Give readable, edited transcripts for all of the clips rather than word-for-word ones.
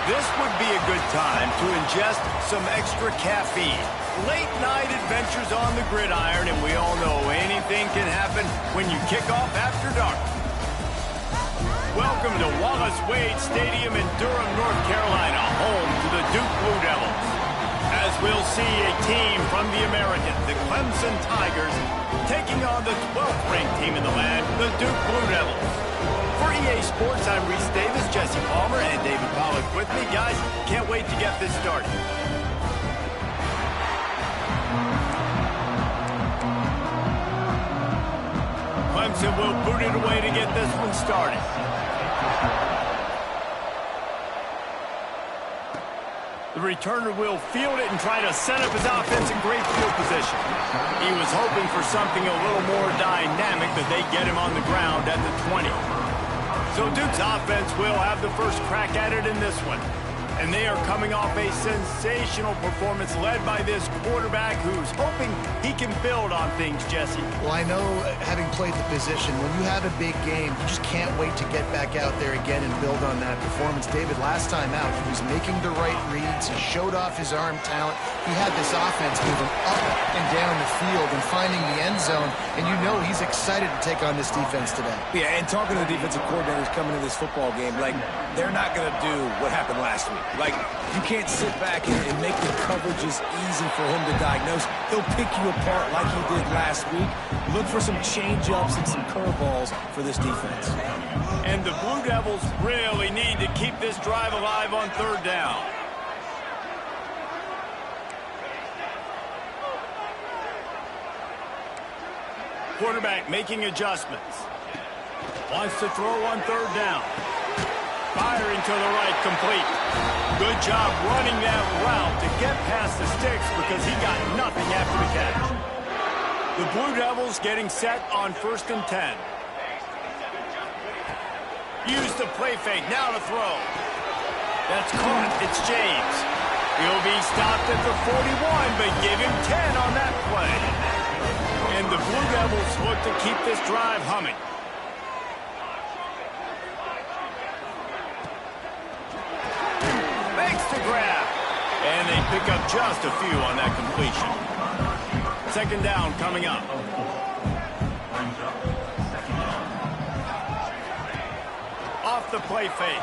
This would be a good time to ingest some extra caffeine. Late night adventures on the gridiron, and we all know anything can happen when you kick off after dark. Welcome to Wallace Wade Stadium in Durham, North Carolina, home to the Duke Blue Devils. As we'll see a team from the American, the Clemson Tigers, taking on the 12th ranked team in the land, the Duke Blue Devils. For EA Sports, I'm Reese Davis, Jesse Palmer, and David Pollack with me. Guys, can't wait to get this started. Clemson will boot it away to get this one started. The returner will field it and try to set up his offense in great field position. He was hoping for something a little more dynamic, that they get him on the ground at the 20. So Duke's offense will have the first crack at it in this one. And they are coming off a sensational performance led by this quarterback who's hoping he can build on things, Jesse. Well, I know, having played the position, when you have a big game, you just can't wait to get back out there again and build on that performance. David, last time out, he was making the right reads. He showed off his arm talent. He had this offense moving up and down the field and finding the end zone. And you know he's excited to take on this defense today. Yeah, and talking to the defensive coordinators coming into this football game, like, they're not going to do what happened last week. Like, you can't sit back and make the coverages easy for him to diagnose. He'll pick you apart like he did last week. Look for some change-ups and some curveballs for this defense. And the Blue Devils really need to keep this drive alive on third down. Quarterback making adjustments. Wants to throw on third down. Firing to the right, complete. Good job running that route to get past the sticks because he got nothing after the catch. The Blue Devils getting set on 1st and 10. Use the play fake, now to throw. That's caught, it's James. He'll be stopped at the 41, but give him 10 on that play. And the Blue Devils look to keep this drive humming. Grab. And they pick up just a few on that completion. 2nd down coming up. Off the play fake.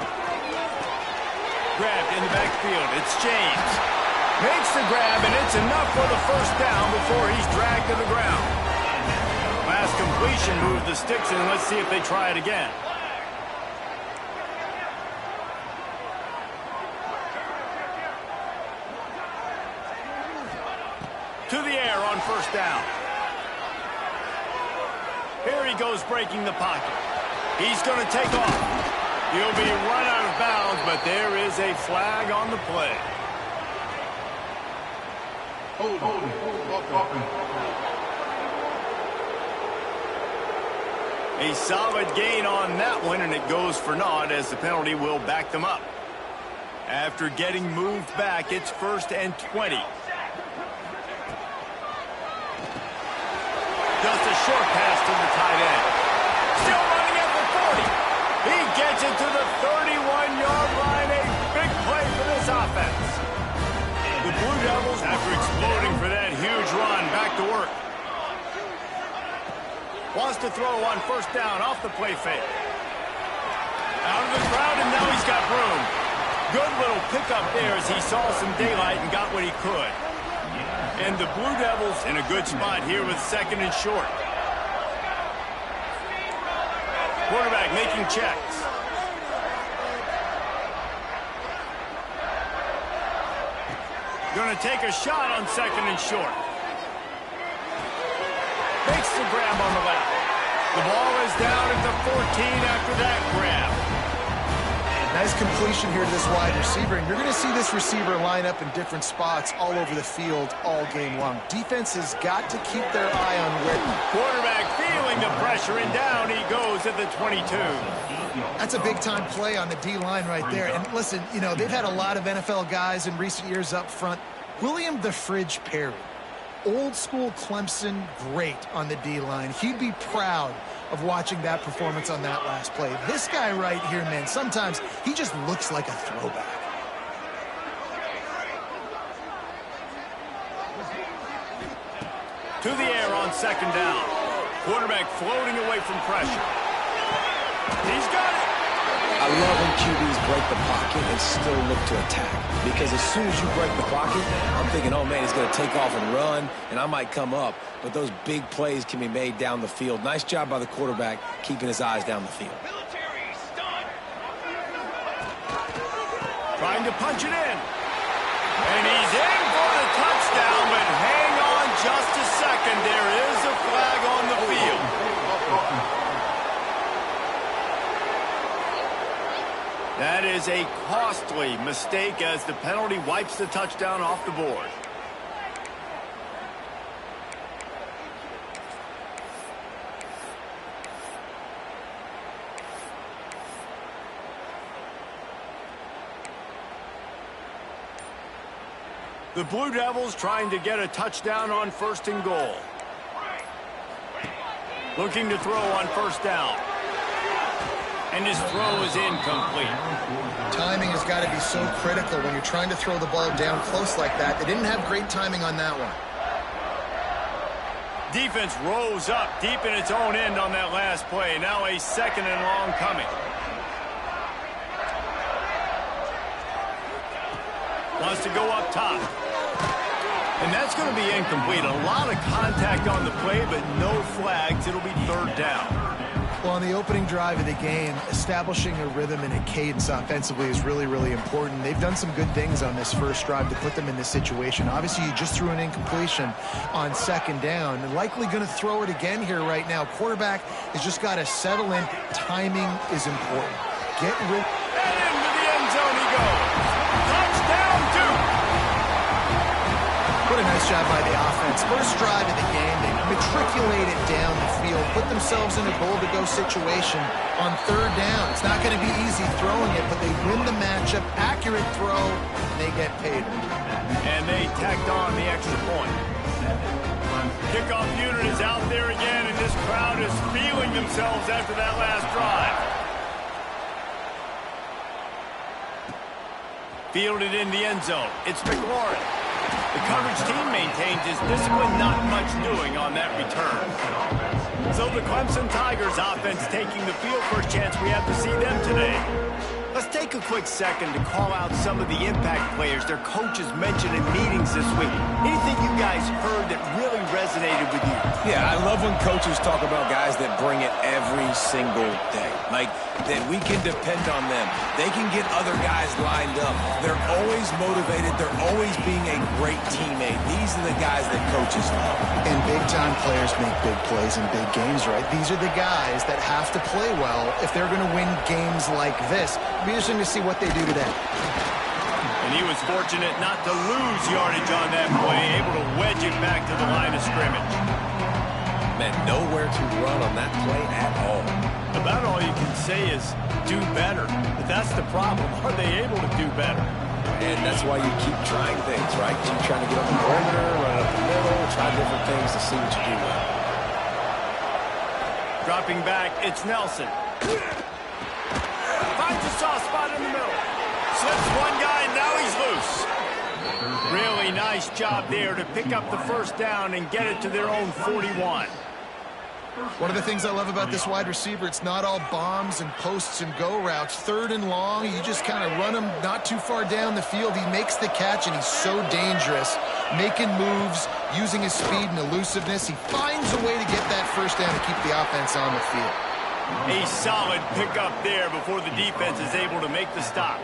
Grabbed in the backfield. It's James. Makes the grab, and it's enough for the 1st down before he's dragged to the ground. Last completion moved the sticks in. Let's see if they try it again. To the air on 1st down. Here he goes breaking the pocket. He's going to take off. He'll be run out of bounds, but there is a flag on the play. A solid gain on that one, and it goes for naught as the penalty will back them up. After getting moved back, it's 1st and 20. Just a short pass to the tight end. Still running at the 40. He gets it to the 31-yard line. A big play for this offense. The Blue Devils, after exploding for that huge run, back to work. Wants to throw on 1st down off the play fake. Out of the crowd, and now he's got room. Good little pickup there as he saw some daylight and got what he could. And the Blue Devils in a good spot here with 2nd and short. Quarterback making checks. Going to take a shot on 2nd and short. Makes the grab on the left. The ball is down at the 14 after that grab. Nice completion here to this wide receiver, and you're going to see this receiver line up in different spots all over the field all game long. Defense has got to keep their eye on where... Quarterback feeling the pressure, and down he goes at the 22. That's a big-time play on the D-line right there. And listen, you know, they've had a lot of NFL guys in recent years up front. William the Fridge Perry, old-school Clemson great on the D-line. He'd be proud of watching that performance on that last play. This guy right here, man, sometimes he just looks like a throwback. To the air on second down. Quarterback floating away from pressure. He's got it. I love when QBs break the pocket and still look to attack. Because as soon as you break the pocket, I'm thinking, oh, man, he's going to take off and run, and I might come up. But those big plays can be made down the field. Nice job by the quarterback keeping his eyes down the field. Trying to punch it in. And he's in for the touchdown, but hang on just a second. There is a flag on the field. That is a costly mistake as the penalty wipes the touchdown off the board. The Blue Devils trying to get a touchdown on first and goal. Looking to throw on first down. And his throw is incomplete. Timing has got to be so critical when you're trying to throw the ball down close like that. They didn't have great timing on that one. Defense rose up deep in its own end on that last play. Now a second and long coming. Wants to go up top. And that's going to be incomplete. A lot of contact on the play, but no flags. It'll be third down. Well, on the opening drive of the game, establishing a rhythm and a cadence offensively is really, really important. They've done some good things on this first drive to put them in this situation. Obviously, you just threw an incompletion on second down. And likely going to throw it again here right now. Quarterback has just got to settle in. Timing is important. Get rid. And into the end zone he goes. Touchdown, Duke. What a nice job by the offense. First drive of the game, they matriculated down the field, put themselves in a goal-to-go situation on third down. It's not going to be easy throwing it, but they win the matchup. Accurate throw, and they get paid. And they tacked on the extra point. Kickoff unit is out there again, and this crowd is feeling themselves after that last drive. Fielded in the end zone. It's McLaurin. The coverage team maintains his discipline, not much doing on that return. So the Clemson Tigers offense taking the field. First chance we have to see them today. Let's take a quick second to call out some of the impact players their coaches mentioned in meetings this week. Anything you guys heard that really resonated with you? Yeah, I love when coaches talk about guys that bring it every single day. Like, that we can depend on them. They can get other guys lined up. They're always motivated. They're always being a great teammate. These are the guys that coaches love. And big-time players make big plays in big games, right? These are the guys that have to play well if they're going to win games like this. It'll be interesting to see what they do today. And he was fortunate not to lose yardage on that play, able to wedge it back to the line of scrimmage. Man, nowhere to run on that play at all. About all you can say is do better. But that's the problem. Are they able to do better? And that's why you keep trying things, right? Keep trying to get on the perimeter, run up the middle, try different things to see what you do well. Dropping back, it's Nelson. Finds a soft spot in the middle. Slips one guy, now he's loose. Really nice job there to pick up the first down and get it to their own 41. One of the things I love about this wide receiver, it's not all bombs and posts and go routes. Third and long, you just kind of run him not too far down the field. He makes the catch, and he's so dangerous, making moves, using his speed and elusiveness. He finds a way to get that first down to keep the offense on the field. A solid pickup there before the defense is able to make the stop.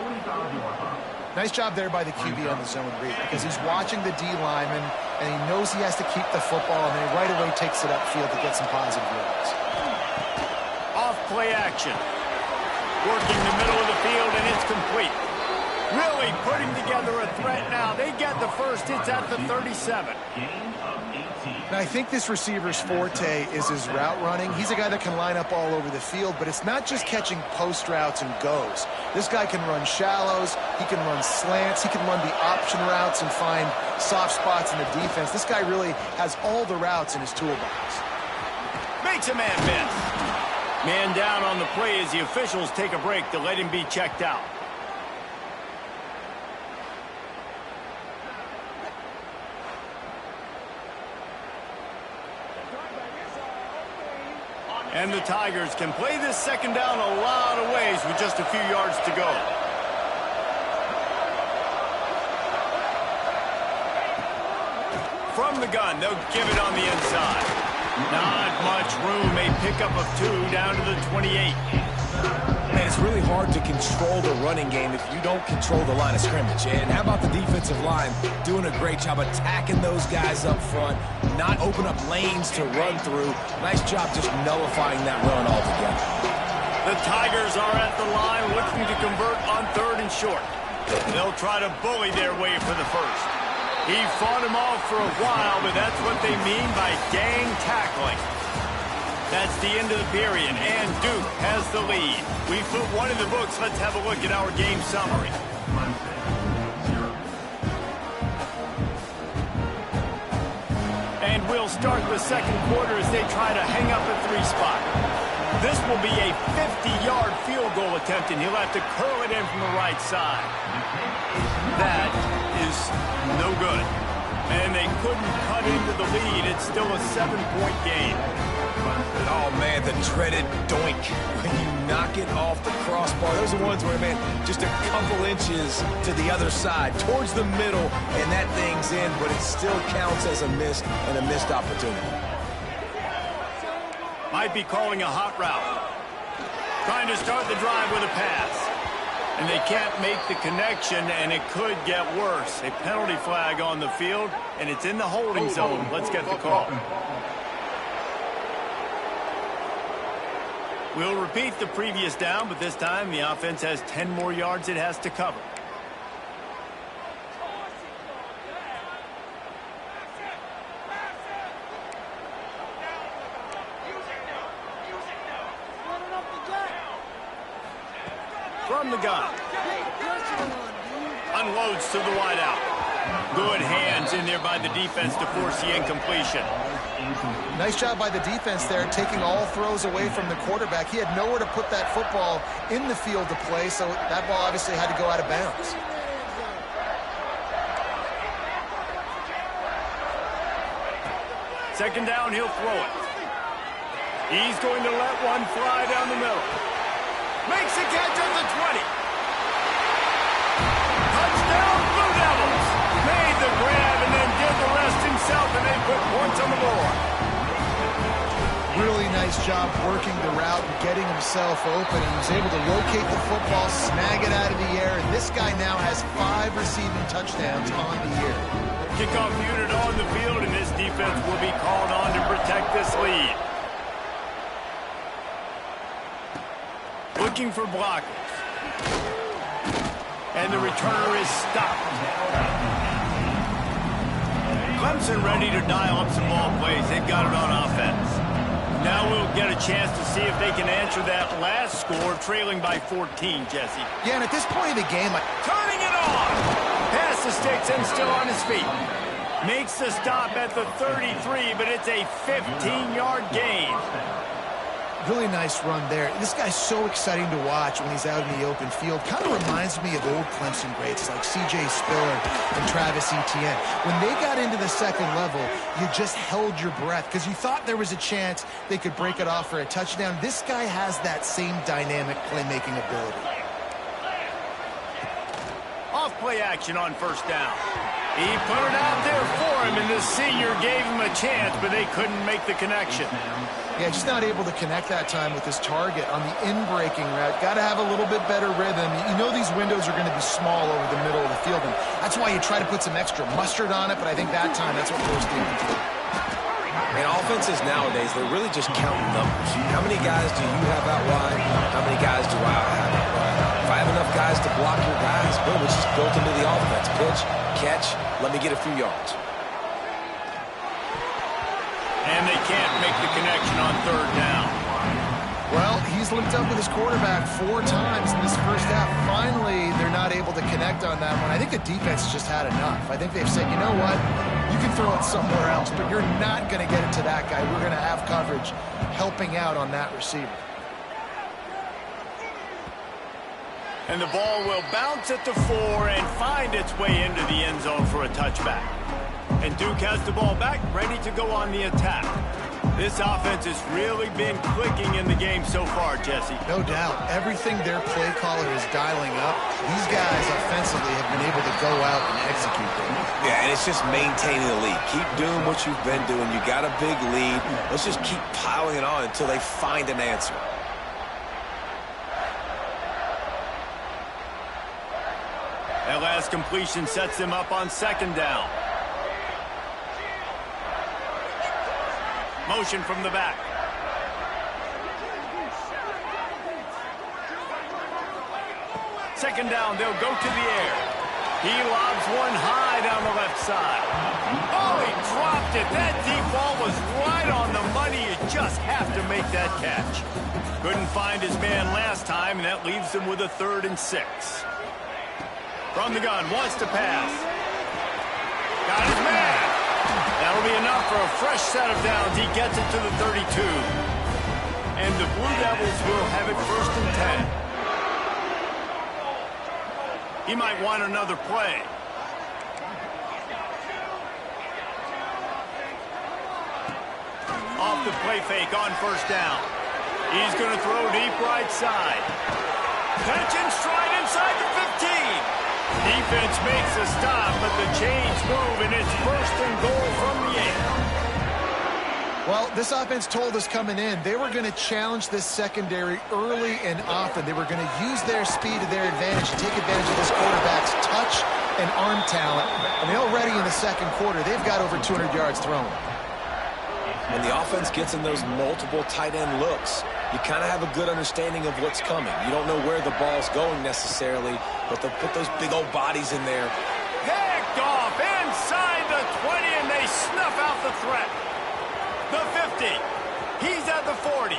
Nice job there by the QB on the zone read, because he's watching the D lineman, and he knows he has to keep the football, and then he right away takes it upfield to get some positive yards. Off play action. Working the middle of the field, and it's complete. Really putting together a threat now. They get the first. It's at the 37. Now, I think this receiver's forte is his route running. He's a guy that can line up all over the field, but it's not just catching post routes and goes. This guy can run shallows, he can run slants, he can run the option routes and find soft spots in the defense. This guy really has all the routes in his toolbox. Makes a man miss. Man down on the play as the officials take a break to let him be checked out. And the Tigers can play this second down a lot of ways with just a few yards to go. From the gun, they'll give it on the inside. Not much room. A pickup of 2 down to the 28. Man, it's really hard to control the running game if you don't control the line of scrimmage. And how about the defensive line doing a great job attacking those guys up front, not open up lanes to run through. Nice job just nullifying that run altogether. The Tigers are at the line looking to convert on 3rd and short. They'll try to bully their way for the first. He fought him off for a while, but that's what they mean by gang tackling. That's the end of the period, and Duke has the lead. We put one in the books. Let's have a look at our game summary. And we'll start the second quarter as they try to hang up a 3 spot. This will be a 50-yard field goal attempt, and he'll have to curl it in from the right side. That is no good. And they couldn't cut into the lead. It's still a 7-point game. Oh, man, the dreaded doink. When you knock it off the crossbar, those are ones where, man, just a couple inches to the other side, towards the middle, and that thing's in, but it still counts as a miss and a missed opportunity. Might be calling a hot route. Trying to start the drive with a pass. And they can't make the connection, and it could get worse. A penalty flag on the field, and it's in the holding zone. Let's get the call. We'll repeat the previous down, but this time the offense has 10 more yards it has to cover. From the gun. Unloads to the wideout. Good hands in there by the defense to force the incompletion. Nice job by the defense there, taking all throws away from the quarterback. He had nowhere to put that football in the field to play, so that ball obviously had to go out of bounds. Second down, he'll throw it. He's going to let one fly down the middle. Makes a catch on the 20. Touchdown, Blue Devils. Made the grab and then did the rest himself, and they put points on the board. Really nice job working the route and getting himself open. He was able to locate the football, snag it out of the air, and this guy now has 5 receiving touchdowns on the year. Kickoff unit on the field, and this defense will be called on to protect this lead. Looking for blockers. And the returner is stopped. Clemson ready to dial up some ball plays. They've got it on offense. Now we'll get a chance to see if they can answer that last score, trailing by 14, Jesse. Yeah, and at this point of the game, Turning it on! Pass the sticks and still on his feet. Makes the stop at the 33, but it's a 15-yard gain. really nice run there. This guy's so exciting to watch when he's out in the open field. Kind of reminds me of old Clemson greats like C.J. Spiller and Travis Etienne. When they got into the second level, you just held your breath because you thought there was a chance they could break it off for a touchdown. This guy has that same dynamic playmaking ability. Off play action on first down. He put it out there for him, and the senior gave him a chance, but they couldn't make the connection. Yeah, just not able to connect that time with his target on the in-breaking route. Got to have a little bit better rhythm. You know these windows are going to be small over the middle of the field, and that's why you try to put some extra mustard on it, but I think that time that's what forced the incomplete. And offenses nowadays, they're really just counting numbers. How many guys do you have out wide? How many guys do I have out wide? If I have enough guys to block your guys, boom, it's just built into the offense. Pitch, catch, let me get a few yards. And they can't make the connection on third down. Well, he's linked up with his quarterback 4 times in this first half. Finally, they're not able to connect on that one. I think the defense just had enough. I think they've said, you know what? You can throw it somewhere else, but you're not going to get it to that guy. We're going to have coverage helping out on that receiver. And the ball will bounce at the 4 and find its way into the end zone for a touchback. And Duke has the ball back, ready to go on the attack. This offense has really been clicking in the game so far, Jesse. No doubt. Everything their play caller is dialing up, these guys offensively have been able to go out and execute them. Yeah, and it's just maintaining the lead. Keep doing what you've been doing. You got a big lead. Let's just keep piling it on until they find an answer. That last completion sets them up on second down. Motion from the back. Second down, they'll go to the air. He lobs one high down the left side. Oh, he dropped it. That deep ball was right on the money. You just have to make that catch. Couldn't find his man last time, and that leaves him with a 3rd and 6. From the gun, wants to pass. Got his man. That'll be enough for a fresh set of downs. He gets it to the 32. And the Blue Devils will have it 1st and 10. He might want another play. Off the play fake on 1st down. He's going to throw deep right side. Catch and stride inside the 15. Defense makes a stop, but the chains move, and it's 1st and goal from the 8. Well, this offense told us coming in they were going to challenge this secondary early and often. They were going to use their speed to their advantage, take advantage of this quarterback's touch and arm talent. And already in the second quarter, they've got over 200 yards thrown. When the offense gets in those multiple tight end looks, you kind of have a good understanding of what's coming. You don't know where the ball's going necessarily, but they'll put those big old bodies in there. Picked off inside the 20, and they snuff out the threat. The 50. He's at the 40.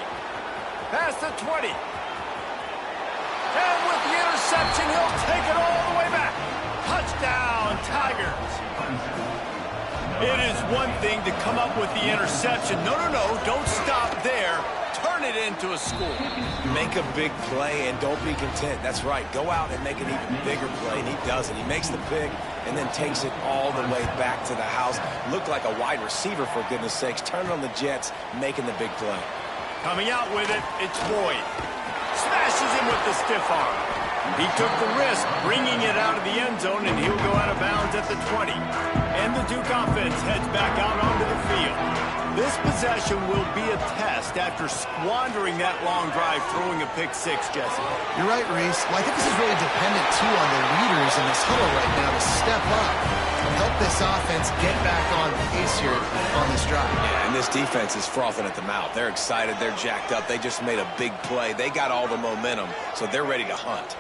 Past the 20. And with the interception, he'll take it all the way back. Touchdown, Tigers. It is one thing to come up with the interception. No, don't stop there. Turn it into a score. Make a big play and don't be content. That's right. Go out and make an even bigger play, and he does it. He makes the pick and then takes it all the way back to the house. Looked like a wide receiver, for goodness sakes. Turn it on the Jets, making the big play. Coming out with it, it's Boyd. Smashes him with the stiff arm. He took the risk, bringing it out of the end zone, and he'll go out of bounds at the 20. And the Duke offense heads back out onto the field. This possession will be a test after squandering that long drive, throwing a pick 6, Jesse. You're right, Reese. Well, I think this is really dependent, too, on the leaders in this huddle right now to step up and help this offense get back on pace here on this drive. Yeah, and this defense is frothing at the mouth. They're excited. They're jacked up. They just made a big play. They got all the momentum, so they're ready to hunt.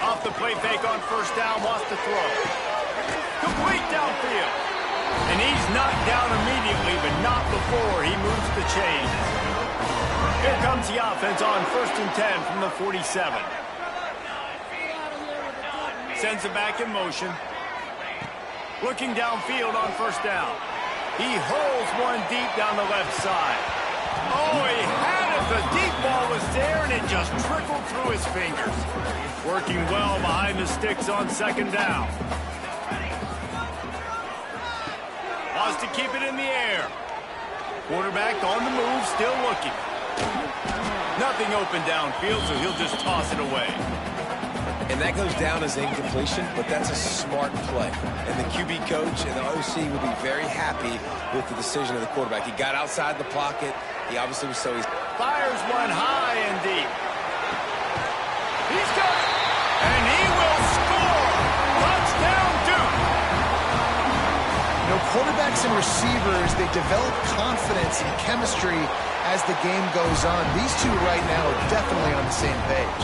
Off the play fake on 1st down, wants to throw. Complete downfield. And he's knocked down immediately, but not before he moves the chains. Here comes the offense on 1st and 10 from the 47. Sends it back in motion. Looking downfield on 1st down. He hurls one deep down the left side. Oh, he had it. The deep ball was there, and it just trickled through his fingers. Working well behind the sticks on 2nd down. Wants to keep it in the air. Quarterback on the move, still looking. Nothing open downfield, so he'll just toss it away. And that goes down as incompletion, but that's a smart play. And the QB coach and the OC will be very happy with the decision of the quarterback. He got outside the pocket. He obviously was so easy. Fires one high and deep. He's got it. And he will score. Touchdown, Duke. You know, quarterbacks and receivers, they develop confidence and chemistry as the game goes on. These two right now are definitely on the same page.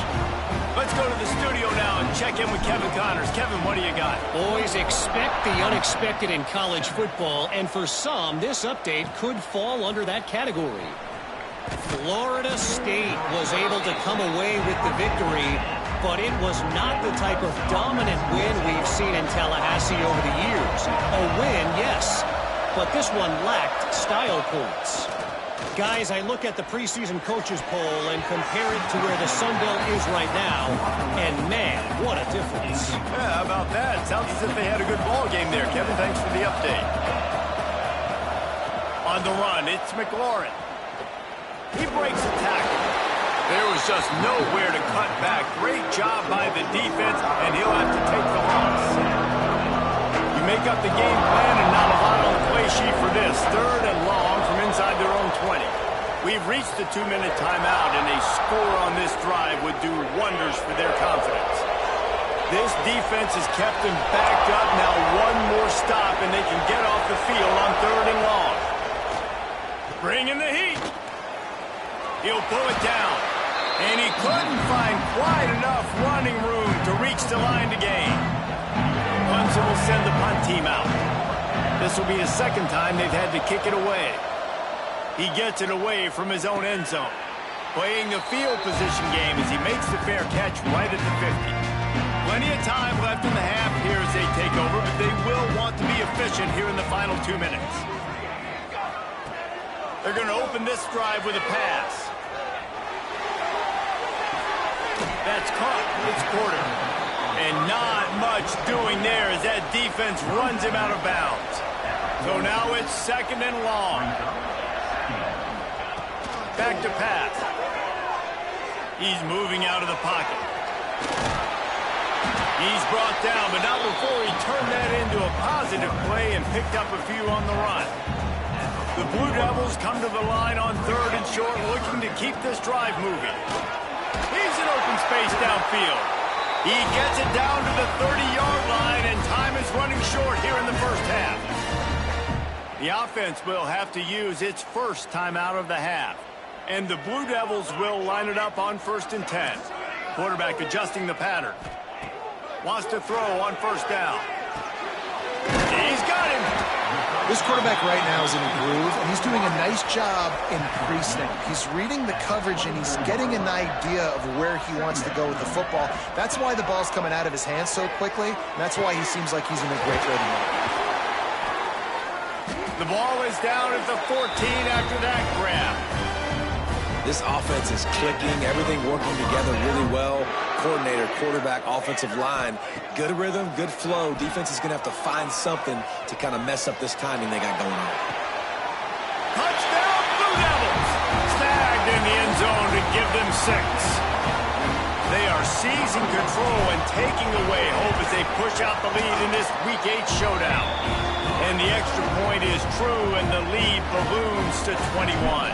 Let's go to the studio now and check in with Kevin Connors. Kevin, what do you got? Boys, expect the unexpected in college football, and for some, this update could fall under that category. Florida State was able to come away with the victory, but it was not the type of dominant win we've seen in Tallahassee over the years. A win, yes, but this one lacked style points. Guys, I look at the preseason coaches poll and compare it to where the Sun Belt is right now, and man, what a difference. Yeah, how about that? Sounds as if they had a good ball game there. Kevin, thanks for the update. On the run, it's McLaurin. He breaks a tackle. There was just nowhere to cut back. Great job by the defense, and he'll have to take the loss. You make up the game plan, and not a lot on the play sheet for this. 3rd and long from inside their own 20. We've reached the 2-minute timeout, and a score on this drive would do wonders for their confidence. This defense has kept them backed up. Now one more stop, and they can get off the field on 3rd and long. Bring in the heat. He'll pull it down. And he couldn't find quite enough running room to reach the line to gain. Clemson will send the punt team out. This will be the 2nd time they've had to kick it away. He gets it away from his own end zone. Playing the field position game as he makes the fair catch right at the 50. Plenty of time left in the half here as they take over, but they will want to be efficient here in the final 2 minutes. They're going to open this drive with a pass. That's caught. It's Porter. And not much doing there as that defense runs him out of bounds. So now it's 2nd and long. Back to pass. He's moving out of the pocket. He's brought down, but not before he turned that into a positive play and picked up a few on the run. The Blue Devils come to the line on 3rd and short, looking to keep this drive moving. He's in open space downfield. He gets it down to the 30-yard line, and time is running short here in the first half. The offense will have to use its first timeout of the half. And the Blue Devils will line it up on 1st and 10. Quarterback adjusting the pattern. Wants to throw on 1st down. He's got him. This quarterback right now is in a groove, and he's doing a nice job in pre-snap. He's reading the coverage, and he's getting an idea of where he wants to go with the football. That's why the ball's coming out of his hands so quickly, and that's why he seems like he's in a great ready mode. The ball is down at the 14 after that grab. This offense is clicking, everything working together really well. Coordinator, quarterback, offensive line. Good rhythm, good flow. Defense is going to have to find something to kind of mess up this timing they got going on. Touchdown, Blue Devils! Snagged in the end zone to give them 6. They are seizing control and taking away hope as they push out the lead in this Week 8 showdown. And the extra point is true, and the lead balloons to 21.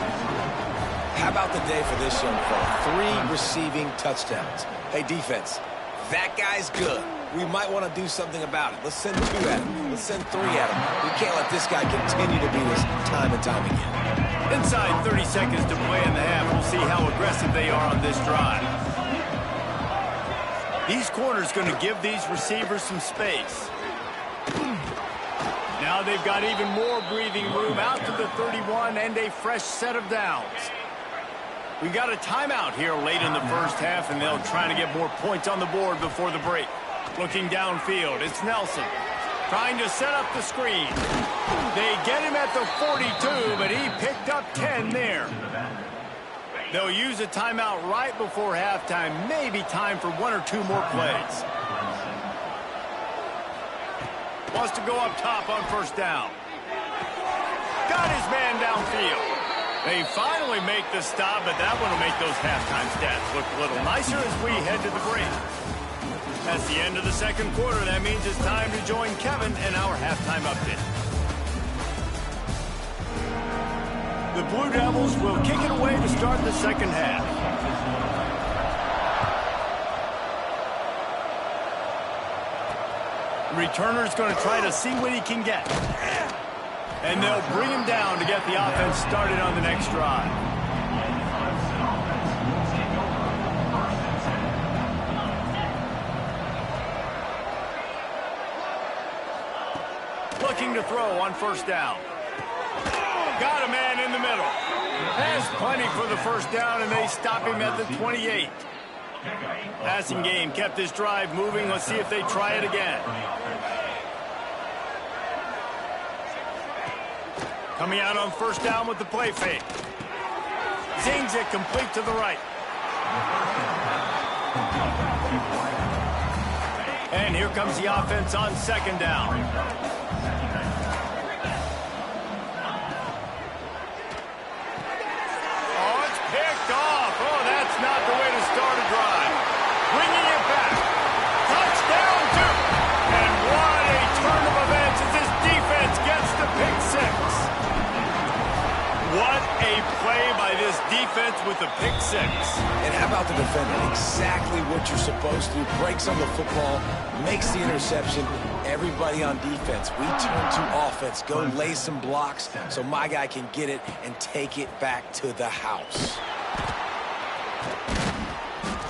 How about the day for this young fella? 3 receiving touchdowns. Hey, defense, that guy's good. We might want to do something about it. Let's send 2 at him. Let's send 3 at him. We can't let this guy continue to beat us time and time again. Inside 30 seconds to play in the half. We'll see how aggressive they are on this drive. These corners going to give these receivers some space. Now they've got even more breathing room out to the 31 and a fresh set of downs. We've got a timeout here late in the first half, and they'll try to get more points on the board before the break. Looking downfield, it's Nelson trying to set up the screen. They get him at the 42, but he picked up 10 there. They'll use a timeout right before halftime. Maybe time for 1 or 2 more plays. Wants to go up top on 1st down. Got his man downfield. They finally make the stop, but that one will make those halftime stats look a little nicer as we head to the break. That's the end of the 2nd quarter. That means it's time to join Kevin in our halftime update. The Blue Devils will kick it away to start the 2nd half. The returner's going to try to see what he can get. And they'll bring him down to get the offense started on the next drive. Looking to throw on 1st down. Got a man in the middle. Has plenty for the 1st down, and they stop him at the 28. Passing game kept this drive moving. Let's see if they try it again. Coming out on 1st down with the play fake. Zings it complete to the right. And here comes the offense on 2nd down. defense with a pick six. And how about the defender? Exactly what you're supposed to. Breaks on the football, makes the interception. Everybody on defense, we turn to offense. Go lay some blocks so my guy can get it and take it back to the house.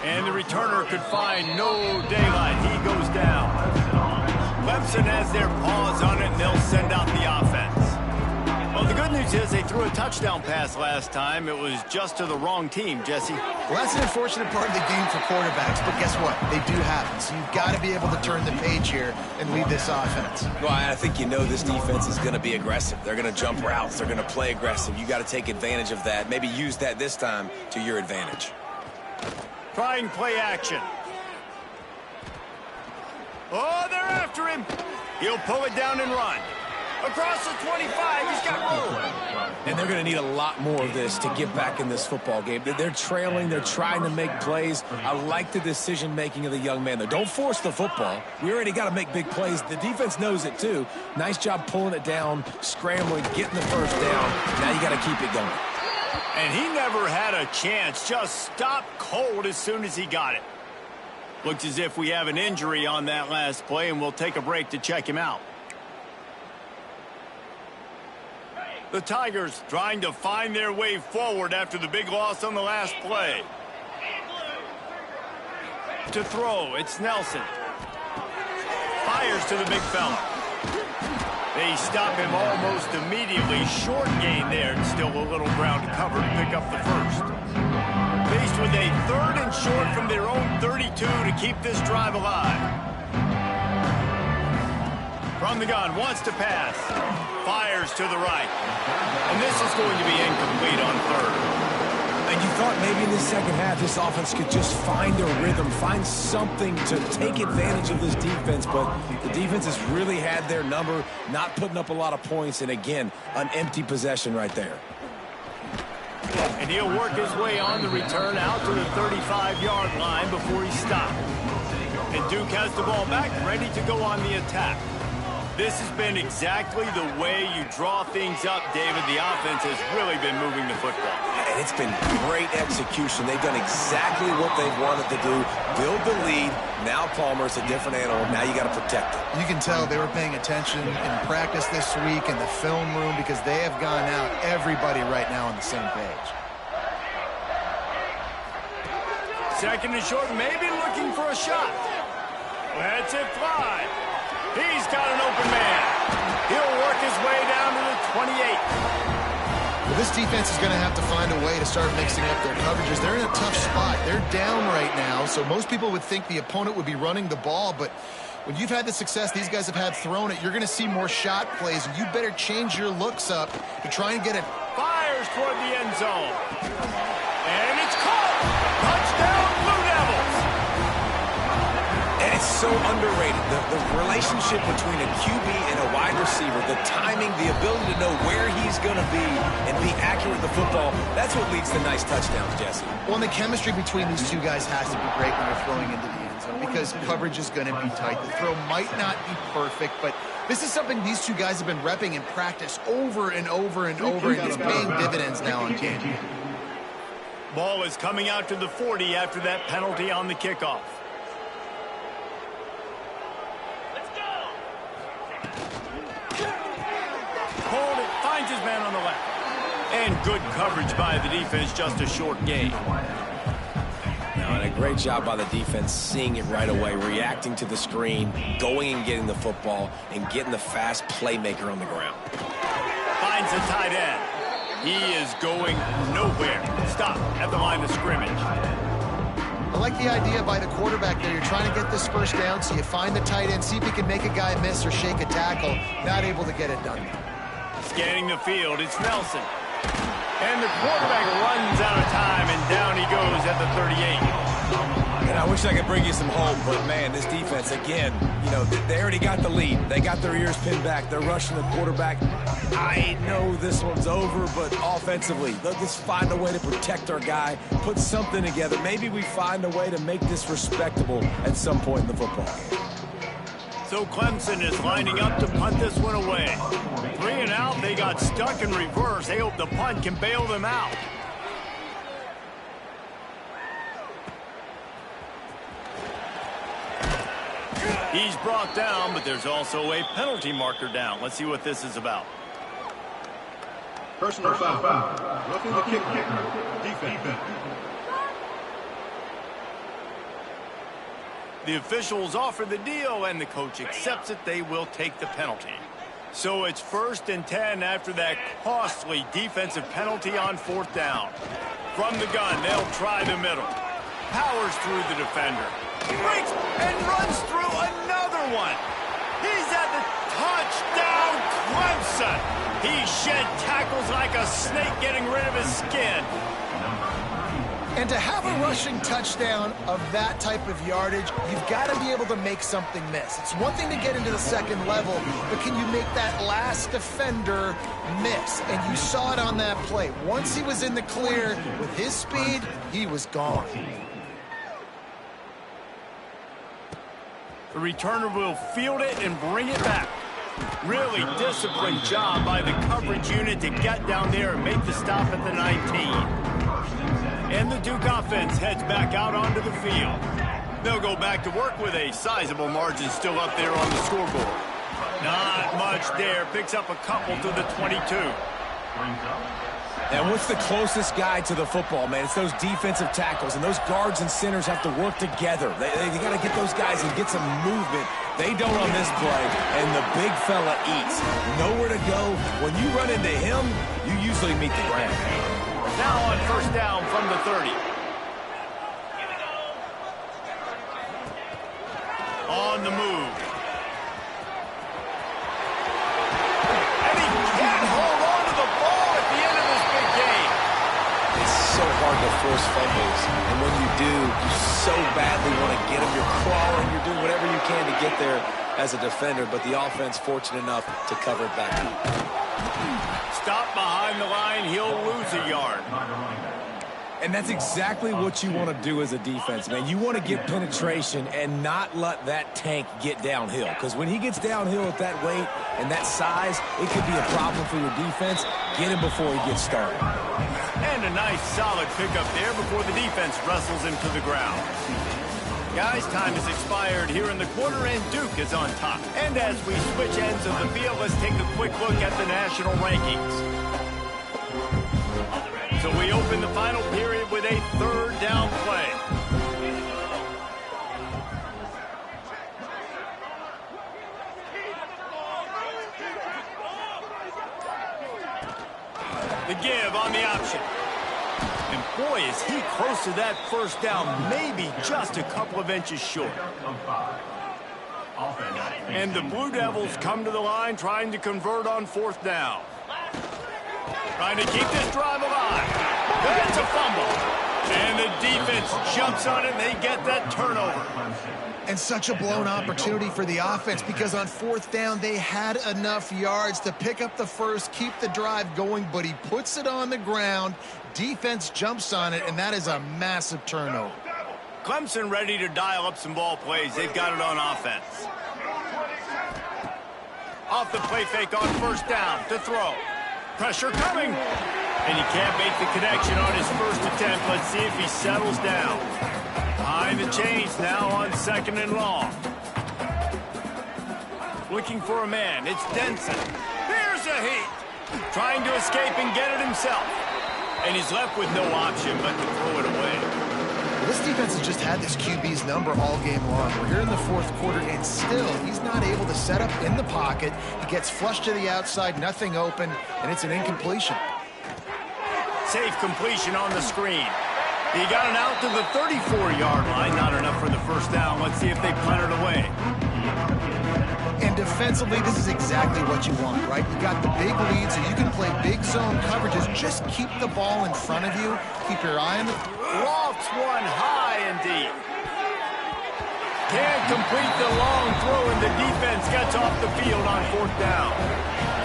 And the returner could find no daylight. He goes down. Clemson has their paws on it, and they'll send out the offense. Well, the good news is they threw a touchdown pass last time. It was just to the wrong team, Jesse. Well, that's an unfortunate part of the game for quarterbacks, but guess what? They do happen. So you've got to be able to turn the page here and lead this offense. Well, I think you know this defense is going to be aggressive. They're going to jump routes. They're going to play aggressive. You got to take advantage of that. Maybe use that this time to your advantage. Trying play action. Oh, they're after him. He'll pull it down and run. Across the 25, he's got room. And they're going to need a lot more of this to get back in this football game. They're trailing. They're trying to make plays. I like the decision-making of the young man, though. Don't force the football. We already got to make big plays. The defense knows it, too. Nice job pulling it down, scrambling, getting the first down. Now you got to keep it going. And he never had a chance. Just stopped cold as soon as he got it. Looks as if we have an injury on that last play, and we'll take a break to check him out. The Tigers trying to find their way forward after the big loss on the last play. To throw, it's Nelson. Fires to the big fella. They stop him almost immediately. Short gain there, and still a little ground to cover to pick up the first. Faced with a 3rd and short from their own 32 to keep this drive alive. From the gun, wants to pass. Fires to the right. And this is going to be incomplete on 3rd. And you thought maybe in the second half this offense could just find their rhythm, find something to take advantage of this defense, but the defense has really had their number, not putting up a lot of points, and again, an empty possession right there. And he'll work his way on the return out to the 35-yard line before he stopped. And Duke has the ball back, ready to go on the attack. This has been exactly the way you draw things up, David. The offense has really been moving the football. And it's been great execution. They've done exactly what they've wanted to do. Build the lead. Now Palmer's a different animal. Now you got to protect it. You can tell they were paying attention in practice this week in the film room because they have gone out, everybody right now on the same page. 2nd and short, maybe looking for a shot. Lets it fly. He's got an open man. He'll work his way down to the 28. Well, this defense is going to have to find a way to start mixing up their coverages. They're in a tough spot. They're down right now, so most people would think the opponent would be running the ball, but when you've had the success these guys have had throwing it, you're going to see more shot plays, and you better change your looks up to try and get it. Fires toward the end zone. And it's caught. Touchdown, Blue Devils. And it's so underrated. The relationship between a QB and a wide receiver, the timing, the ability to know where he's going to be and be accurate with the football, that's what leads to nice touchdowns, Jesse. Well, and the chemistry between these two guys has to be great when they're throwing into the end zone because coverage is going to be tight. The throw might not be perfect, but this is something these two guys have been repping in practice over and over and over, and it's paying dividends now on game. Ball is coming out to the 40 after that penalty on the kickoff. Hold it, finds his man on the left. And good coverage by the defense, just a short gain. Now, and a great job by the defense seeing it right away, reacting to the screen, going and getting the football, and getting the fast playmaker on the ground. Finds the tight end. He is going nowhere. Stop at the line of scrimmage. I like the idea by the quarterback there. You're trying to get this first down, so you find the tight end, see if he can make a guy miss or shake a tackle. Not able to get it done. Scanning the field, it's Nelson. And the quarterback runs out of time, and down he goes at the 38. And I wish I could bring you some hope, but, man, this defense, again, you know, they already got the lead. They got their ears pinned back. They're rushing the quarterback. I know this one's over, but offensively, they'll just find a way to protect our guy, put something together. Maybe we find a way to make this respectable at some point in the football game. So Clemson is lining up to punt this one away. 3 and out, they got stuck in reverse. They hope the punt can bail them out. He's brought down, but there's also a penalty marker down. Let's see what this is about. Personal foul. Roughing the kicker. Defense. The officials offer the deal, and the coach accepts it. They will take the penalty. So it's 1st and 10 after that costly defensive penalty on 4th down. From the gun, they'll try the middle. Powers through the defender. Breaks and runs through another one. He's at the touchdown, Clemson. He shed tackles like a snake getting rid of his skin. And to have a rushing touchdown of that type of yardage, you've got to be able to make something miss. It's one thing to get into the second level, but can you make that last defender miss? And you saw it on that play. Once he was in the clear with his speed, he was gone. The returner will field it and bring it back. Really disciplined job by the coverage unit to get down there and make the stop at the 19. And the Duke offense heads back out onto the field. They'll go back to work with a sizable margin still up there on the scoreboard. Not much there. Picks up a couple to the 22. And what's the closest guy to the football, man? It's those defensive tackles, and those guards and centers have to work together. They got to get those guys and get some movement. They don't on this play, and the big fella eats. Nowhere to go. When you run into him, you usually meet the ground. Now on 1st down from the 30. On the move. And he can't hold on to the ball at the end of this big game. It's so hard to force fumbles, and when you do, you so badly want to get them. You're crawling, you're doing whatever you can to get there as a defender, but the offense fortunate enough to cover it back up. Stop behind the line, he'll lose a yard. And that's exactly what you want to do as a defense, man. You want to get penetration and not let that tank get downhill. Because when he gets downhill at that weight and that size, it could be a problem for your defense. Get him before he gets started. And a nice solid pickup there before the defense wrestles him to the ground. Guys, time has expired here in the quarter, and Duke is on top. And as we switch ends of the field, let's take a quick look at the national rankings. So we open the final period with a 3rd down play. The give on the option. And boy, is he close to that 1st down, maybe just a couple of inches short. And the Blue Devils come to the line trying to convert on 4th down. Trying to keep this drive alive. That's a fumble. And the defense jumps on it, and they get that turnover. And such a blown opportunity for the offense, because on 4th down, they had enough yards to pick up the first, keep the drive going, but he puts it on the ground. Defense jumps on it, and that is a massive turnover. Clemson ready to dial up some ball plays. They've got it on offense. Off the play fake on 1st down to throw. Pressure coming. And he can't make the connection on his first attempt. Let's see if he settles down. Behind the chains now on 2nd and long. Looking for a man. It's Denson. Here's a heat. Trying to escape and get it himself. And he's left with no option but to throw it away. This defense has just had this QB's number all game long. We're here in the 4th quarter, and still he's not able to set up in the pocket. He gets flushed to the outside, nothing open, and it's an incompletion. Safe completion on the screen. He got it out to the 34-yard line. Not enough for the 1st down. Let's see if they punt it away. And defensively, this is exactly what you want, right? You got the big lead, so you can play big zone coverages. Just keep the ball in front of you. Keep your eye on the... Lofts one high and deep. Can't complete the long throw, and the defense gets off the field on 4th down.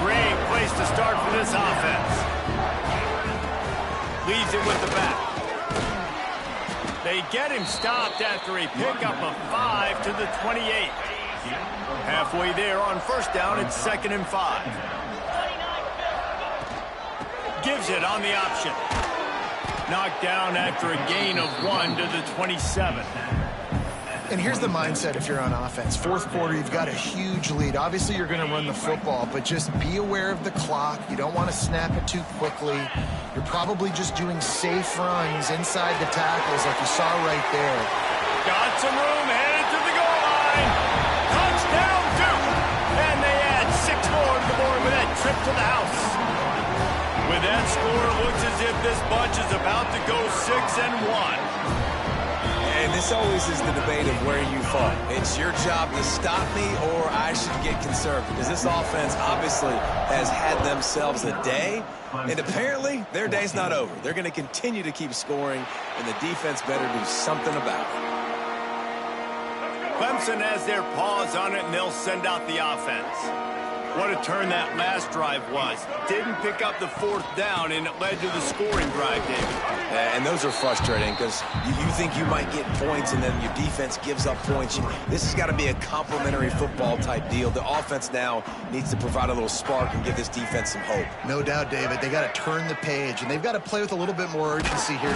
Great place to start for this offense. Leaves it with the back. They get him stopped after a pickup of 5 to the 28. Halfway there on 1st down, it's 2nd and 5. Gives it on the option. Knocked down after a gain of 1 to the 27. And here's the mindset if you're on offense. Fourth quarter, you've got a huge lead. Obviously, you're going to run the football, but just be aware of the clock. You don't want to snap it too quickly. You're probably just doing safe runs inside the tackles like you saw right there. Got some room, headed to the goal line. Touchdown, Duke! And they add 6 more to the board with that trip to the house. With that score, it looks as if this bunch is about to go 6-1. And this always is the debate of where you fall. It's your job to stop me or I should get conservative. Because this offense obviously has had themselves a day. And apparently, their day's not over. They're going to continue to keep scoring, and the defense better do something about it. Clemson has their paws on it, and they'll send out the offense. What a turn that last drive was. Didn't pick up the 4th down, and it led to the scoring drive, David. And those are frustrating because you think you might get points, and then your defense gives up points. This has got to be a complementary football type deal. The offense now needs to provide a little spark and give this defense some hope. No doubt, David. They got to turn the page, and they've got to play with a little bit more urgency here.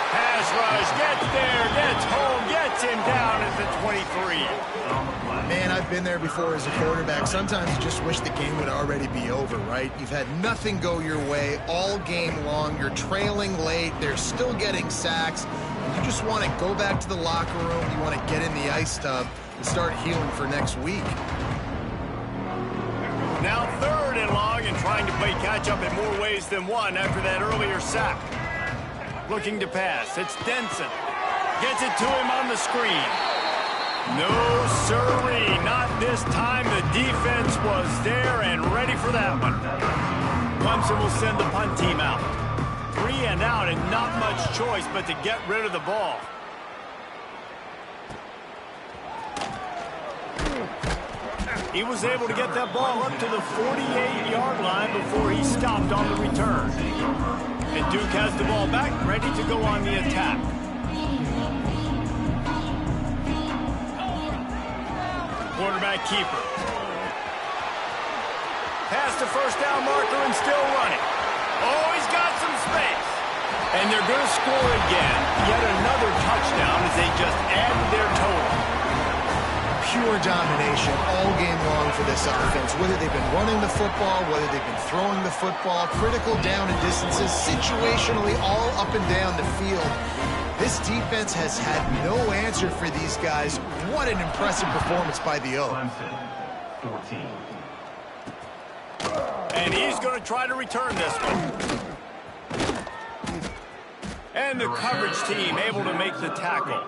Pass rush, gets there, gets home, gets him down at the 23. Man, I've been there before as a quarterback. Sometimes you just wish the game would already be over, right? You've had nothing go your way all game long. You're trailing late. They're still getting sacks. And you just want to go back to the locker room. You want to get in the ice tub and start healing for next week. Now 3rd and long and trying to play catch-up in more ways than one after that earlier sack. Looking to pass. It's Denson. Gets it to him on the screen. No, sirree. Not this time. The defense was there and ready for that one. Clemson will send the punt team out. 3 and out and not much choice but to get rid of the ball. He was able to get that ball up to the 48-yard line before he stopped on the return. And Duke has the ball back, ready to go on the attack. Quarterback keeper. Past the 1st down marker and still running. Oh, he's got some space. And they're going to score again. Yet another touchdown as they just add to their total. Pure domination all game long for this offense. Whether they've been running the football, whether they've been throwing the football, critical down and distances, situationally all up and down the field. This defense has had no answer for these guys. What an impressive performance by the O. And he's going to try to return this one. And the coverage team able to make the tackle.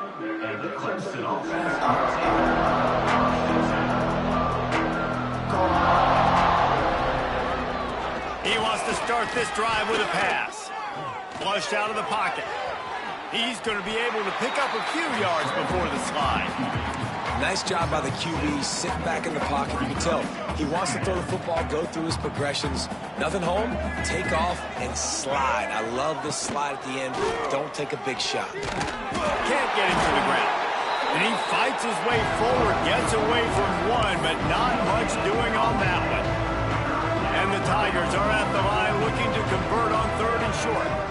He wants to start this drive with a pass. Flushed out of the pocket. He's going to be able to pick up a few yards before the slide. Nice job by the QB, sit back in the pocket. You can tell he wants to throw the football, go through his progressions. Nothing home, take off, and slide. I love this slide at the end. Don't take a big shot. Can't get him to the ground. And he fights his way forward, gets away from one, but not much doing on that one. And the Tigers are at the line looking to convert on 3rd and short.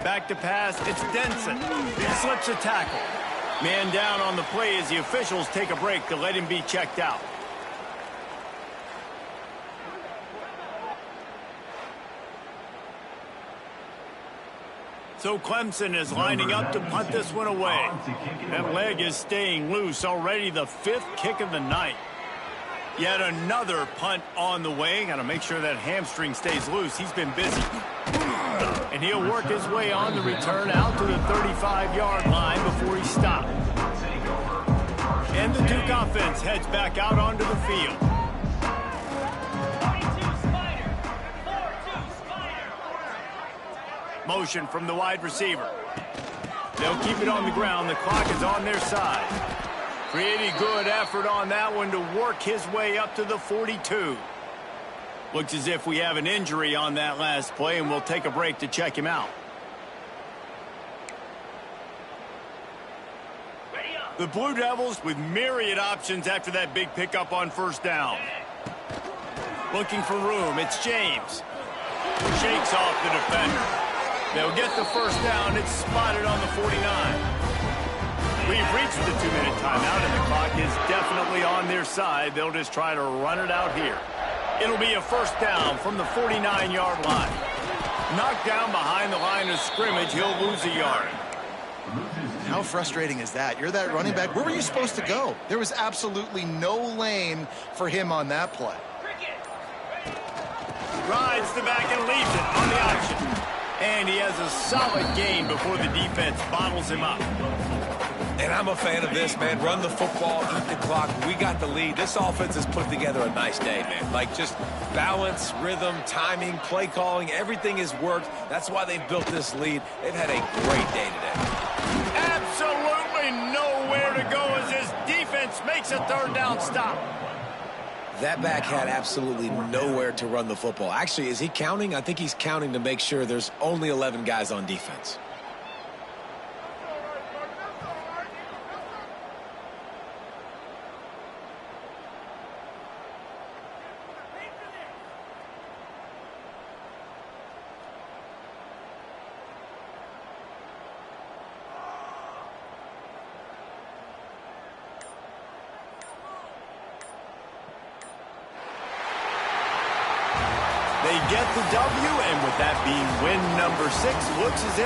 Back to pass, it's Denson. He slips a tackle. Man down on the play as the officials take a break to let him be checked out. So Clemson is lining up to punt this one away. That leg is staying loose, already the 5th kick of the night. Yet another punt on the way. Got to make sure that hamstring stays loose. He's been busy. And he'll work his way on the return out to the 35-yard line before he stopped. And the Duke offense heads back out onto the field. Motion from the wide receiver. They'll keep it on the ground. The clock is on their side. Pretty good effort on that one to work his way up to the 42. Looks as if we have an injury on that last play, and we'll take a break to check him out. The Blue Devils with myriad options after that big pickup on 1st down. Looking for room, it's James. Shakes off the defender. They'll get the first down. It's spotted on the 49. We've reached the 2-minute timeout, and the clock is definitely on their side. They'll just try to run it out here. It'll be a first down from the 49-yard line. Knocked down behind the line of scrimmage, he'll lose a yard. How frustrating is that? You're that running back. Where were you supposed to go? There was absolutely no lane for him on that play. Rides the back and leaves it on the option. And he has a solid gain before the defense bottles him up. And I'm a fan of this, man. Run the football, eat the clock. We got the lead. This offense has put together a nice day, man. Like, just balance, rhythm, timing, play calling, everything has worked. That's why they've built this lead. They've had a great day today. Absolutely nowhere to go as his defense makes a third down stop. That back had absolutely nowhere to run the football. Actually, is he counting? I think he's counting to make sure there's only 11 guys on defense. They get the W, and with that being win number 6, looks as if